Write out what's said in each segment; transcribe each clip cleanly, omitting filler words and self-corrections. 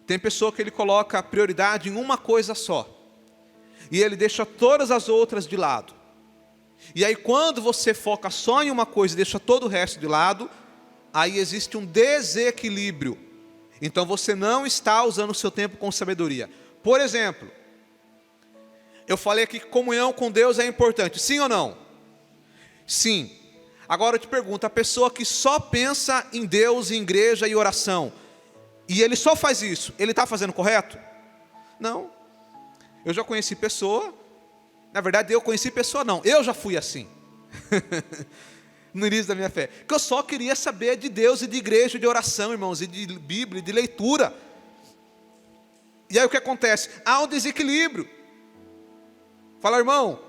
Tem pessoa que ele coloca prioridade em uma coisa só. E ele deixa todas as outras de lado. E aí quando você foca só em uma coisa e deixa todo o resto de lado, aí existe um desequilíbrio. Então você não está usando o seu tempo com sabedoria. Por exemplo, eu falei aqui que comunhão com Deus é importante. Sim ou não? Sim. Agora eu te pergunto, a pessoa que só pensa em Deus, em igreja e oração, e ele só faz isso, ele está fazendo correto? Não. Eu já conheci pessoa, na verdade eu conheci pessoa não, eu já fui assim. No início da minha fé, que eu só queria saber de Deus e de igreja, de oração, irmãos, e de Bíblia, de leitura. E aí o que acontece? Há um desequilíbrio. Fala, irmão,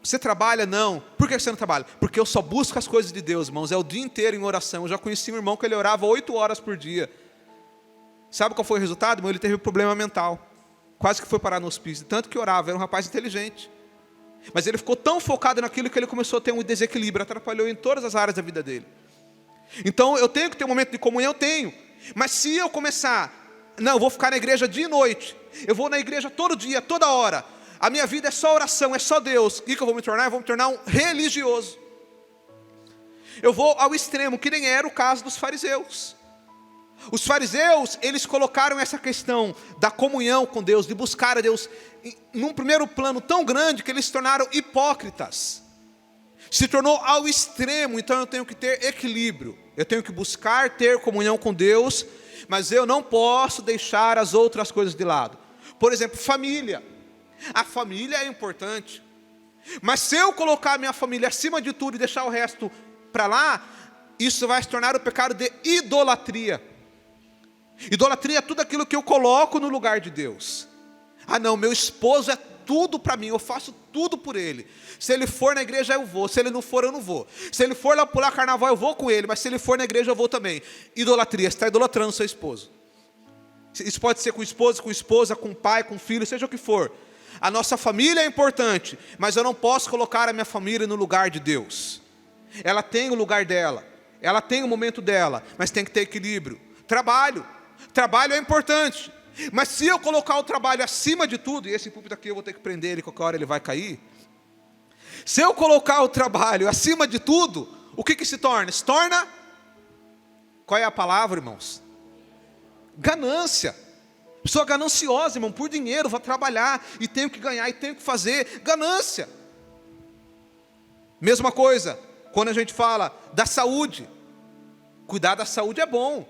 você trabalha? Não. Por que você não trabalha? Porque eu só busco as coisas de Deus, irmãos, é o dia inteiro em oração. Eu já conheci um irmão que ele orava 8 horas por dia. Sabe qual foi o resultado, irmão? Ele teve um problema mental, quase que foi parar no hospício, tanto que orava, era um rapaz inteligente. Mas ele ficou tão focado naquilo que ele começou a ter um desequilíbrio, atrapalhou em todas as áreas da vida dele. Então eu tenho que ter um momento de comunhão, eu tenho. Mas se eu começar, não, eu vou ficar na igreja dia e noite, eu vou na igreja todo dia, toda hora, a minha vida é só oração, é só Deus, o que eu vou me tornar? Eu vou me tornar um religioso. Eu vou ao extremo, que nem era o caso dos fariseus. Os fariseus, eles colocaram essa questão da comunhão com Deus, de buscar a Deus, num primeiro plano tão grande que eles se tornaram hipócritas. Se tornou ao extremo, então eu tenho que ter equilíbrio. Eu tenho que buscar ter comunhão com Deus, mas eu não posso deixar as outras coisas de lado. Por exemplo, família. A família é importante. Mas se eu colocar a minha família acima de tudo e deixar o resto para lá, isso vai se tornar o pecado de idolatria. Idolatria é tudo aquilo que eu coloco no lugar de Deus. Ah não, meu esposo é tudo para mim, eu faço tudo por ele. Se ele for na igreja eu vou, se ele não for eu não vou. Se ele for lá pular carnaval eu vou com ele, mas se ele for na igreja eu vou também. Idolatria, você está idolatrando seu esposo. Isso pode ser com esposo, com esposa, com pai, com filho, seja o que for. A nossa família é importante, mas eu não posso colocar a minha família no lugar de Deus. Ela tem o lugar dela, ela tem o momento dela, mas tem que ter equilíbrio. Trabalho é importante, mas se eu colocar o trabalho acima de tudo, e esse púlpito aqui eu vou ter que prender ele, qualquer hora ele vai cair. Se eu colocar o trabalho acima de tudo, o que se torna? Se torna, qual é a palavra, irmãos? Ganância. Pessoa gananciosa, irmão, por dinheiro, vai trabalhar, e tenho que ganhar, e tenho que fazer, ganância. Mesma coisa, quando a gente fala da saúde, cuidar da saúde é bom,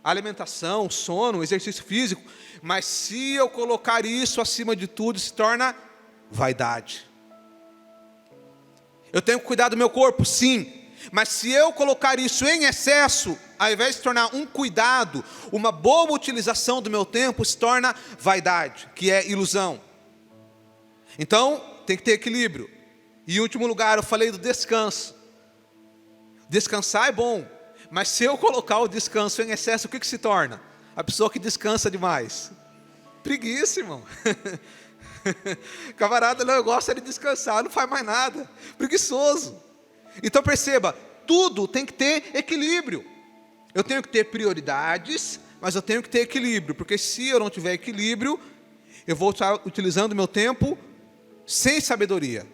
alimentação, sono, exercício físico, mas se eu colocar isso acima de tudo, se torna vaidade. Eu tenho que cuidar do meu corpo, sim, mas se eu colocar isso em excesso, ao invés de se tornar um cuidado, uma boa utilização do meu tempo, se torna vaidade, que é ilusão. Então, tem que ter equilíbrio. E em último lugar, eu falei do descanso. Descansar é bom, mas se eu colocar o descanso em excesso, o que se torna? A pessoa que descansa demais. Preguiça, irmão. Camarada, não, eu gosto de descansar, não faz mais nada. Preguiçoso. Então perceba, tudo tem que ter equilíbrio. Eu tenho que ter prioridades, mas eu tenho que ter equilíbrio, porque se eu não tiver equilíbrio, eu vou estar utilizando o meu tempo sem sabedoria.